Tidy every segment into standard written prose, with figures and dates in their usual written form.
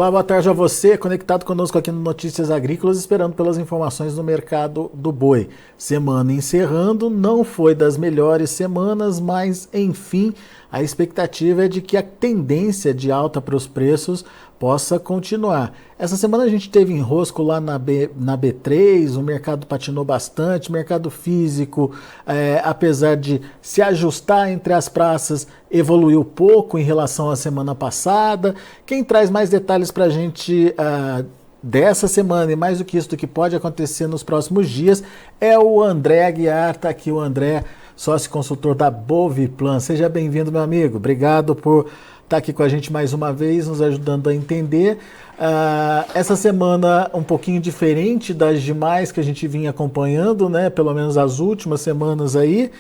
Olá, boa tarde a você, conectado conosco aqui no Notícias Agrícolas, esperando pelas informações do mercado do boi. Semana encerrando, não foi das melhores semanas, mas enfim, a expectativa é de que a tendência de alta para os preços possa continuar. Essa semana a gente teve enrosco lá na B3, o mercado patinou bastante, mercado físico, apesar de se ajustar entre as praças, evoluiu pouco em relação à semana passada. Quem traz mais detalhes para a gente dessa semana e mais do que isso, do que pode acontecer nos próximos dias, é o André Aguiar. Está aqui o André, sócio consultor da Boviplan. Seja bem-vindo, meu amigo. Obrigado por estar aqui com a gente mais uma vez, nos ajudando a entender. Essa semana um pouquinho diferente das demais que a gente vinha acompanhando, né? Pelo menos as últimas semanas aí.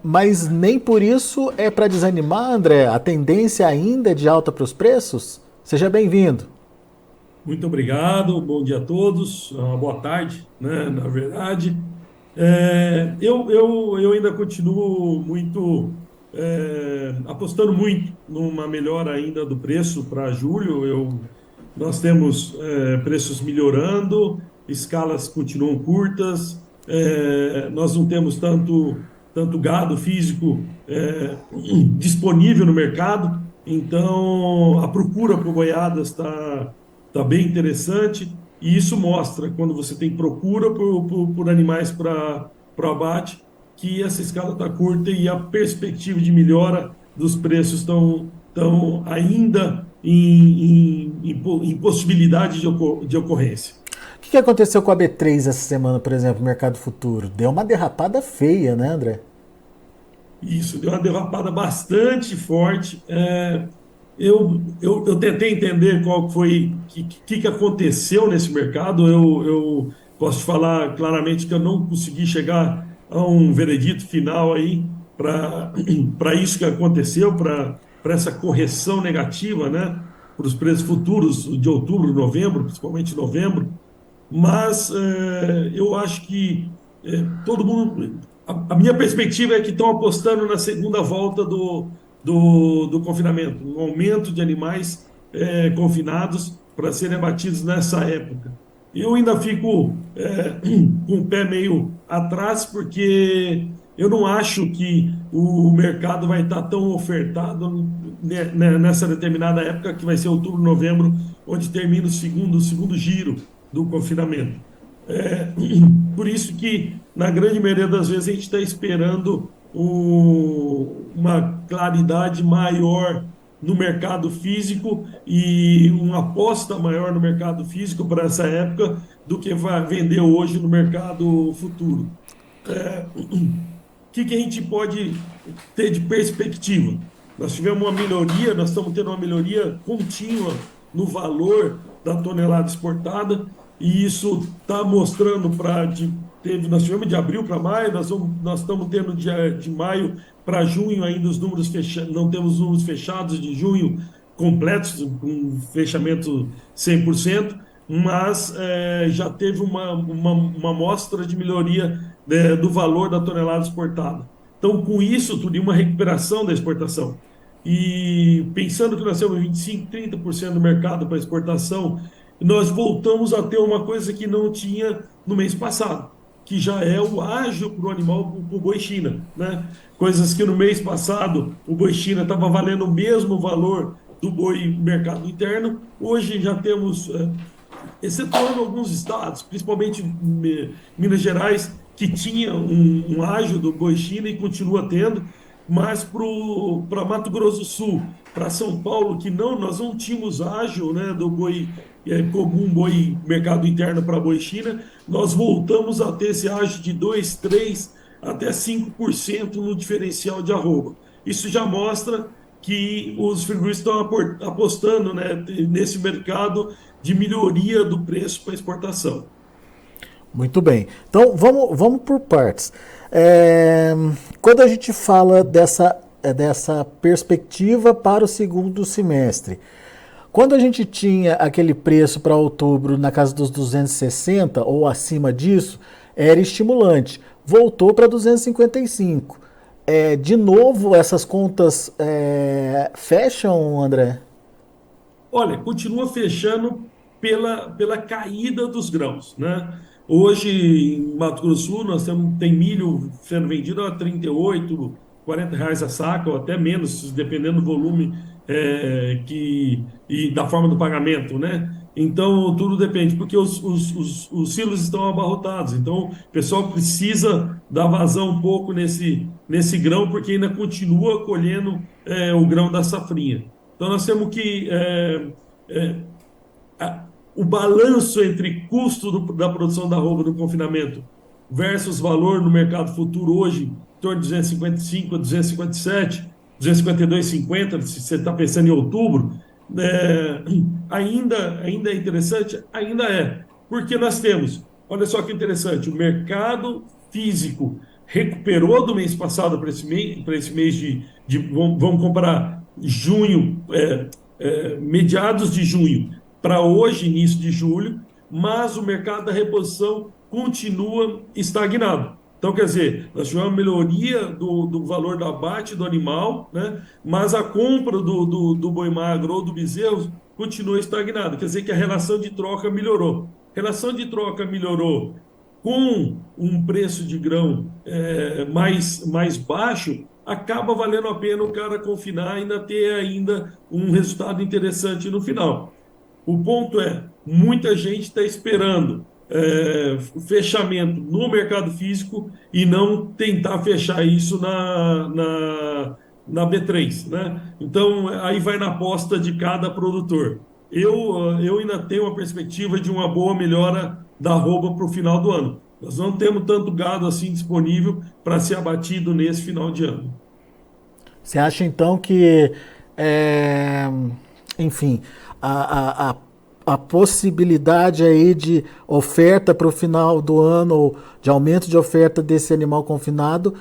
Mas nem por isso é para desanimar, André. A tendência ainda é de alta para os preços? Seja bem-vindo. Muito obrigado, bom dia a todos, boa tarde, né? Na verdade, eu ainda continuo apostando muito numa melhora ainda do preço para julho. Nós temos preços melhorando, escalas continuam curtas, nós não temos tanto gado físico disponível no mercado, então a procura por boiadas está bem interessante, e isso mostra, quando você tem procura por animais para abate, que essa escala está curta e a perspectiva de melhora dos preços estão ainda em possibilidade de ocorrência. O que aconteceu com a B3 essa semana, por exemplo, no mercado futuro? Deu uma derrapada feia, né, André? Isso, deu uma derrapada bastante forte. Eu tentei entender qual foi, que aconteceu nesse mercado. Eu posso te falar claramente que eu não consegui chegar a um veredito final aí para isso que aconteceu, para essa correção negativa, né, para os preços futuros de outubro, novembro, principalmente novembro. Mas eu acho que todo mundo. A minha perspectiva é que estão apostando na segunda volta do confinamento, um aumento de animais confinados para serem abatidos nessa época. Eu ainda fico com o pé meio atrás, porque eu não acho que o mercado vai estar tão ofertado nessa determinada época, que vai ser outubro, novembro, onde termina o segundo giro do confinamento. É, por isso que, na grande maioria das vezes, a gente está esperando uma claridade maior no mercado físico e uma aposta maior no mercado físico para essa época do que vai vender hoje no mercado futuro. O que a gente pode ter de perspectiva? Nós tivemos uma melhoria, nós estamos tendo uma melhoria contínua no valor da tonelada exportada, e isso está mostrando nós tivemos de abril para maio, nós estamos tendo de maio para junho ainda os números fechados, não temos os números fechados de junho completos, com fechamento 100%, mas já teve uma amostra de melhoria do valor da tonelada exportada. Então, com isso, tudo uma recuperação da exportação. E pensando que nós temos 25%, 30% do mercado para exportação, nós voltamos a ter uma coisa que não tinha no mês passado, que já é o ágio para o animal, para o boi China, né? Coisas que no mês passado o boi China estava valendo o mesmo valor do boi mercado interno, hoje já temos, excetuando alguns estados, principalmente Minas Gerais, que tinha um ágio do boi China e continua tendo, mas para Mato Grosso do Sul, para São Paulo, que não, nós não tínhamos ágio, né, do boi comum, boi mercado interno para boi China, nós voltamos a ter esse ágio de 2, 3 até 5% no diferencial de arroba. Isso já mostra que os frigoríficos estão apostando, né, nesse mercado de melhoria do preço para exportação. Muito bem. Então, vamos por partes. Quando a gente fala dessa perspectiva para o segundo semestre, quando a gente tinha aquele preço para outubro na casa dos 260 ou acima disso, era estimulante. Voltou para 255. De novo, essas contas fecham, André? Olha, continua fechando pela caída dos grãos, né? Hoje, em Mato Grosso do Sul, tem milho sendo vendido a 38, R$ 40 a saca, ou até menos, dependendo do volume e da forma do pagamento, né? Então, tudo depende, porque os silos estão abarrotados. Então, o pessoal precisa dar vazão um pouco nesse grão, porque ainda continua colhendo o grão da safrinha. Então, nós temos que é, o balanço entre custo da produção da arroba no confinamento versus valor no mercado futuro hoje, em torno de 255 a 257, 252,50, se você está pensando em outubro, ainda é interessante? Ainda é. Porque nós temos, olha só que interessante, o mercado físico recuperou do mês passado para esse mês vamos comparar junho, meados de junho para hoje, início de julho, mas o mercado da reposição continua estagnado. Então, quer dizer, nós tivemos uma melhoria do valor do abate do animal, né? Mas a compra do boi magro ou do bezerro continua estagnada. Quer dizer que a relação de troca melhorou. A relação de troca melhorou com um preço de grão mais baixo, acaba valendo a pena o cara confinar e ainda ter ainda um resultado interessante no final. O ponto é, muita gente está esperando o fechamento no mercado físico e não tentar fechar isso na B3, né? Então, aí vai na aposta de cada produtor. Eu ainda tenho uma perspectiva de uma boa melhora da arroba para o final do ano. Nós não temos tanto gado assim disponível para ser abatido nesse final de ano. Você acha então que, é, enfim, a, a, a possibilidade aí de oferta para o final do ano, ou de aumento de oferta desse animal confinado,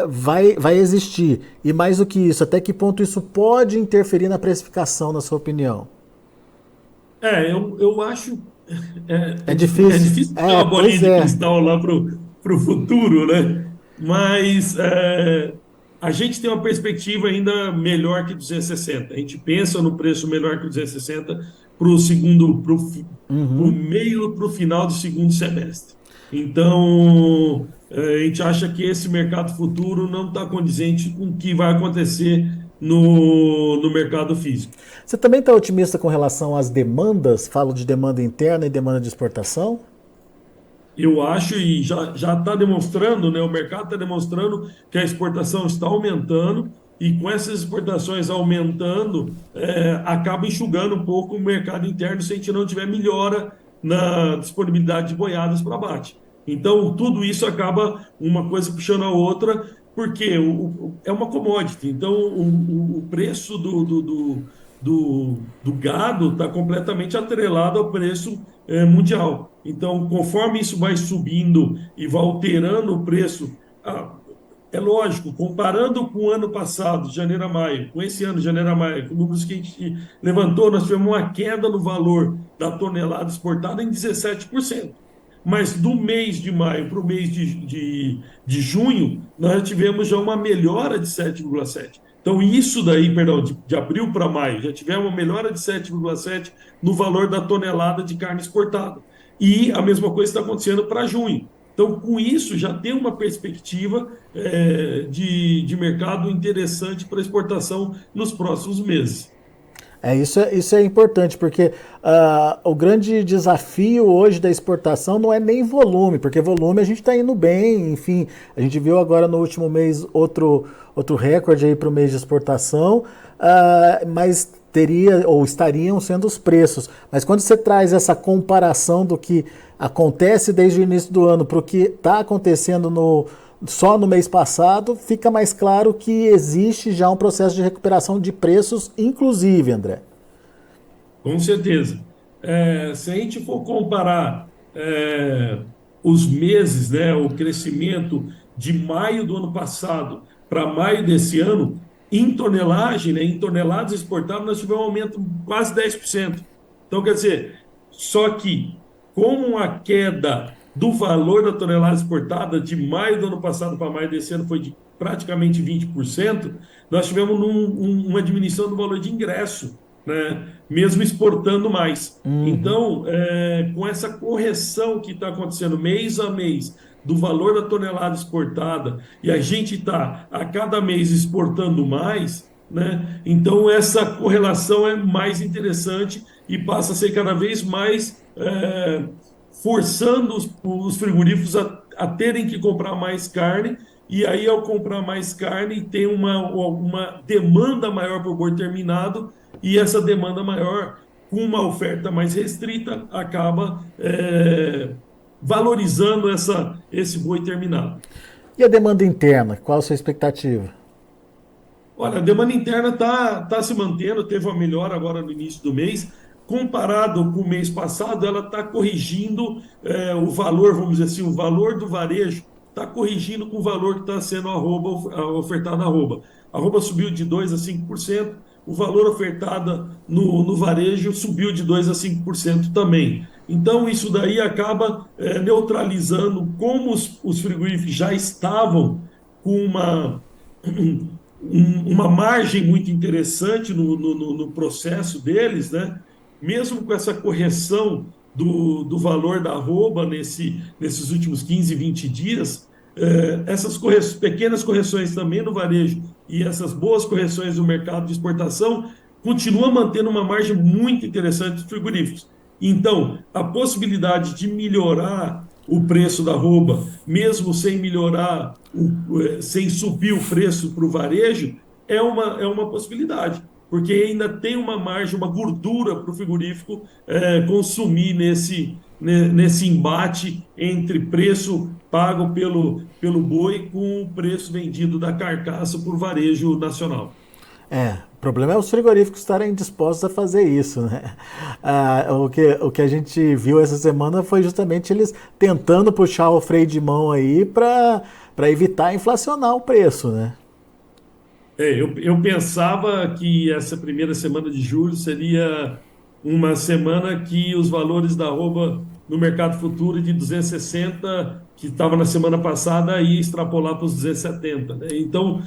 vai existir? E mais do que isso, até que ponto isso pode interferir na precificação, na sua opinião? Eu acho. É É difícil. difícil ter uma bolinha Pois de é. cristal lá para o futuro, né? Mas a gente tem uma perspectiva ainda melhor que 260. A gente pensa no preço melhor que 260 para o segundo, para o Uhum. meio para o final do segundo semestre. Então, a gente acha que esse mercado futuro não está condizente com o que vai acontecer no mercado físico. Você também está otimista com relação às demandas? Falo de demanda interna e demanda de exportação? Eu acho, e já está demonstrando, né? O mercado está demonstrando que a exportação está aumentando, e com essas exportações aumentando, acaba enxugando um pouco o mercado interno se a gente não tiver melhora na disponibilidade de boiadas para abate. Então, tudo isso acaba uma coisa puxando a outra, porque é uma commodity. Então, o preço do gado está completamente atrelado ao preço mundial. Então, conforme isso vai subindo e vai alterando o preço, é lógico, comparando com o ano passado, de janeiro a maio, com esse ano, de janeiro a maio, com números que a gente levantou, nós tivemos uma queda no valor da tonelada exportada em 17%. Mas do mês de maio para o mês de junho, nós tivemos já uma melhora de 7,7%. Então, isso daí, perdão, de abril para maio, já tivemos uma melhora de 7,7% no valor da tonelada de carne exportada. E a mesma coisa está acontecendo para junho. Então, com isso, já tem uma perspectiva de mercado interessante para exportação nos próximos meses. Isso é importante, porque o grande desafio hoje da exportação não é nem volume, porque volume a gente está indo bem, enfim, a gente viu agora no último mês outro recorde aí para o mês de exportação, mas teria ou estariam sendo os preços. Mas quando você traz essa comparação do que acontece desde o início do ano para o que está acontecendo só no mês passado, fica mais claro que existe já um processo de recuperação de preços, inclusive, André. Com certeza. Se a gente for comparar os meses, né, o crescimento de maio do ano passado para maio desse ano, em tonelagem, né, em toneladas exportadas, nós tivemos um aumento de quase 10%. Então, quer dizer, só que com a queda do valor da tonelada exportada de maio do ano passado para maio desse ano foi de praticamente 20%, nós tivemos uma diminuição do valor de ingresso. né? Mesmo exportando mais. Uhum. Então, com essa correção que está acontecendo mês a mês do valor da tonelada exportada, e a gente está a cada mês exportando mais, né? Então essa correlação é mais interessante e passa a ser cada vez mais forçando os frigoríficos a terem que comprar mais carne, e aí, ao comprar mais carne, tem uma demanda maior por boi terminado, e essa demanda maior, com uma oferta mais restrita, acaba valorizando esse boi terminado. E a demanda interna, qual a sua expectativa? Olha, a demanda interna tá se mantendo, teve uma melhora agora no início do mês. Comparado com o mês passado, ela está corrigindo o valor, vamos dizer assim, o valor do varejo está corrigindo com o valor que está sendo ofertado na arroba. A arroba subiu de 2 a 5%, o valor ofertado no varejo subiu de 2 a 5% também. Então, isso daí acaba neutralizando como os frigoríficos já estavam com uma margem muito interessante no processo deles, né? Mesmo com essa correção do valor da arroba nesses últimos 15, 20 dias, essas pequenas correções também no varejo e essas boas correções no mercado de exportação continuam mantendo uma margem muito interessante dos frigoríficos. Então, a possibilidade de melhorar o preço da arroba, mesmo sem melhorar, sem subir o preço para o varejo, é uma possibilidade, porque ainda tem uma margem, uma gordura para o frigorífico consumir nesse embate entre preço pago pelo boi com o preço vendido da carcaça por varejo nacional. O problema é os frigoríficos estarem dispostos a fazer isso, né? O que a gente viu essa semana foi justamente eles tentando puxar o freio de mão aí para evitar inflacionar o preço, né? Eu pensava que essa primeira semana de julho seria uma semana que os valores da arroba no mercado futuro de 260, que estava na semana passada, ia extrapolar para os 270, né? Então,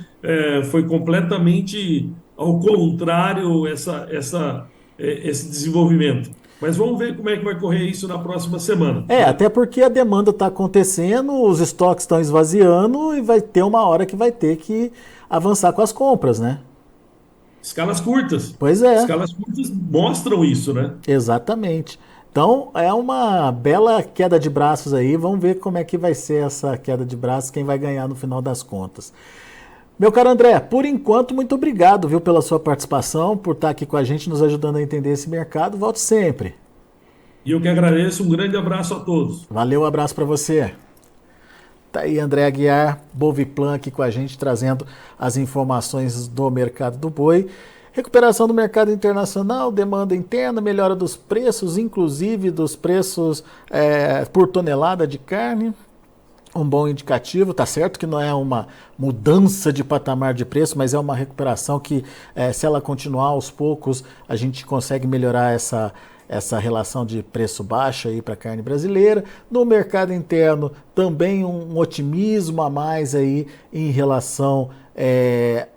foi completamente ao contrário esse desenvolvimento. Mas vamos ver como é que vai correr isso na próxima semana, né? Até porque a demanda está acontecendo, os estoques estão esvaziando e vai ter uma hora que vai ter que avançar com as compras, né? Escalas curtas. Pois é, Escalas curtas mostram isso, né? exatamente. Então é uma bela queda de braços aí. Vamos ver como é que vai ser essa queda de braços, quem vai ganhar no final das contas. Meu caro André, por enquanto, muito obrigado, viu, pela sua participação, por estar aqui com a gente, nos ajudando a entender esse mercado. Volte sempre. E eu que agradeço. Um grande abraço a todos. Valeu, um abraço para você. Tá aí André Aguiar, Boviplan aqui com a gente, trazendo as informações do mercado do boi. Recuperação do mercado internacional, demanda interna, melhora dos preços, inclusive dos preços por tonelada de carne. Um bom indicativo, tá certo que não é uma mudança de patamar de preço, mas é uma recuperação que, se ela continuar aos poucos, a gente consegue melhorar essa relação de preço baixo aí para a carne brasileira. No mercado interno, também um otimismo a mais aí em relação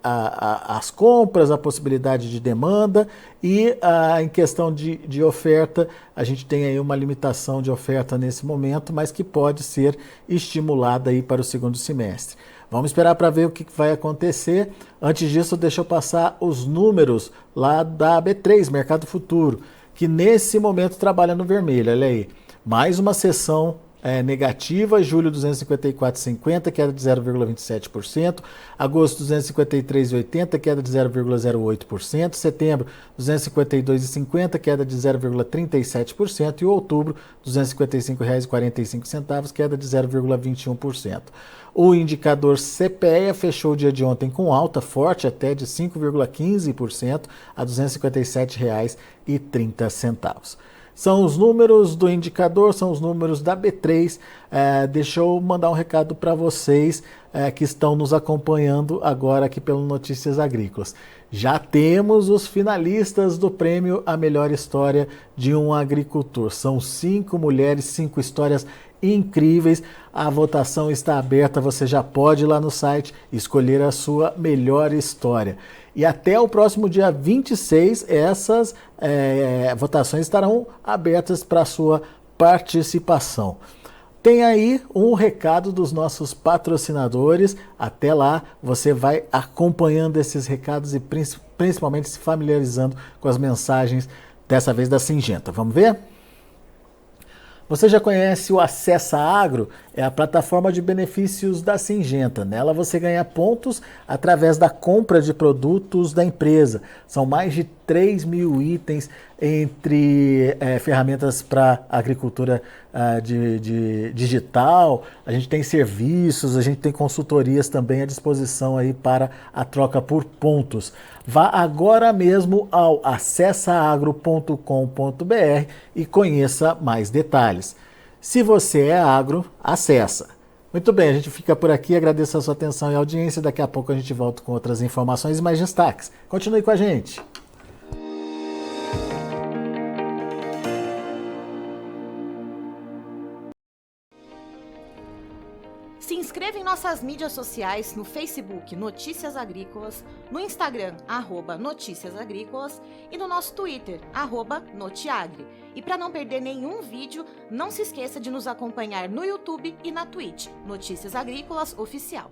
às compras, a possibilidade de demanda e em questão de oferta, a gente tem aí uma limitação de oferta nesse momento, mas que pode ser estimulada aí para o segundo semestre. Vamos esperar para ver o que vai acontecer. Antes disso, deixa eu passar os números lá da B3, Mercado Futuro, que nesse momento trabalha no vermelho. Olha aí, mais uma sessão negativa, julho 254,50, queda de 0,27%, agosto 253,80, queda de 0,08%, setembro 252,50, queda de 0,37% e outubro R$ 255,45, queda de 0,21%. O indicador CPEA fechou o dia de ontem com alta forte até de 5,15% a R$ 257,30. São os números do indicador, são os números da B3. Deixa eu mandar um recado para vocês que estão nos acompanhando agora aqui pelo Notícias Agrícolas. Já temos os finalistas do prêmio A Melhor História de um Agricultor. São 5 mulheres, 5 histórias incríveis. A votação está aberta, você já pode ir lá no site escolher a sua melhor história. E até o próximo dia 26, essas votações estarão abertas para a sua participação. Tem aí um recado dos nossos patrocinadores. Até lá, você vai acompanhando esses recados e principalmente se familiarizando com as mensagens, dessa vez da Syngenta. Vamos ver? Você já conhece o Acessa Agro? É a plataforma de benefícios da Syngenta. Nela você ganha pontos através da compra de produtos da empresa. São mais de 3 mil itens entre ferramentas para agricultura digital. A gente tem serviços, a gente tem consultorias também à disposição aí para a troca por pontos. Vá agora mesmo ao acessaagro.com.br e conheça mais detalhes. Se você é agro, acessa. Muito bem, a gente fica por aqui, agradeço a sua atenção e audiência. Daqui a pouco a gente volta com outras informações e mais destaques. Continue com a gente. Se inscreva em nossas mídias sociais, no Facebook Notícias Agrícolas, no Instagram @Notícias Agrícolas e no nosso Twitter @Notiagre. E para não perder nenhum vídeo, não se esqueça de nos acompanhar no YouTube e na Twitch, Notícias Agrícolas Oficial.